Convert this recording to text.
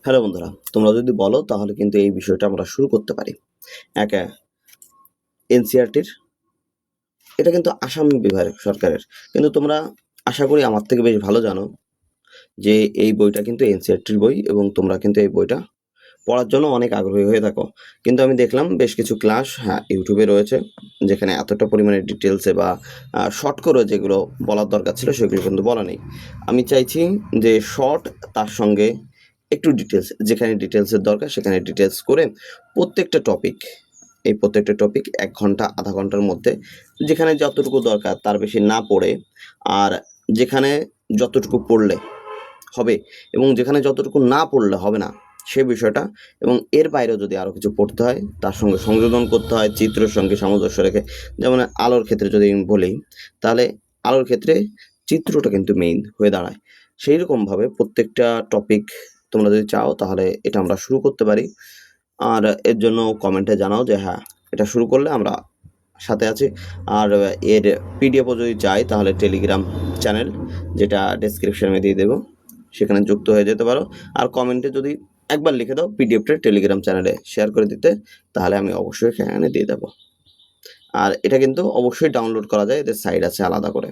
Hello বন্ধুরা, তোমরা যদি বলো তাহলে কিন্তু এই বিষয়টা আমরা শুরু করতে পারি। একা এনসিইআরটির এটা কিন্তু আসাম বিভাগ সরকারের। কিন্তু তোমরা আশা করি আমার থেকে বেশ ভালো জানো যে এই বইটা কিন্তু এনসিইআরটির বই এবং তোমরা কিন্তু এই বইটা পড়ার জন্য অনেক আগ্রহী হয়ে থাকো। কিন্তু আমি দেখলাম বেশ কিছু ক্লাস ইউটিউবে রয়েছে যেখানে এতটা পরিমাণে ডিটেলসে বা শর্ট করে যেগুলো বলার দরকার ছিল সেগুলো কিন্তু বলা নেই। আমি চাইছি যে শর্ট তার সঙ্গে একটু ডিটেলস, যেখানে ডিটেলসের দরকার সেখানে ডিটেলস করে প্রত্যেকটা টপিক, এই প্রত্যেকটা টপিক ১ ঘন্টা আধা ঘন্টার মধ্যে যেখানে যতটুকু দরকার তার বেশি না পড়ে, আর যেখানে যতটুকু পড়লে হবে এবং যেখানে যতটুকু না পড়লে হবে না সে বিষয়টা, এবং এর বাইরেও যদি আরও কিছু পড়তে হয় তার সঙ্গে সংযোজন করতে হয় চিত্রের সঙ্গে সামঞ্জস্য রেখে। যেমন আলোর ক্ষেত্রে যদি আমি বলি, তাহলে আলোর ক্ষেত্রে চিত্রটা কিন্তু মেইন হয়ে দাঁড়ায়। সেই রকমভাবে প্রত্যেকটা টপিক তোমরা যদি চাও তাহলে এটা আমরা শুরু করতে পারি। আর এর জন্য কমেন্টে জানাও যে হ্যাঁ, এটা শুরু করলে আমরা সাথে আছি। আর এর পিডিএফও যদি চাই তাহলে টেলিগ্রাম চ্যানেল, যেটা ডেসক্রিপশনে দিয়ে দেবো, সেখানে যুক্ত হয়ে যেতে পারো। আর কমেন্টে যদি একবার লিখে দাও পিডিএফটা টেলিগ্রাম চ্যানেলে শেয়ার করে দিতে, তাহলে আমি অবশ্যই সেখানে দিয়ে দেবো। আর এটা কিন্তু অবশ্যই ডাউনলোড করা যায়, এদের সাইট আছে আলাদা করে।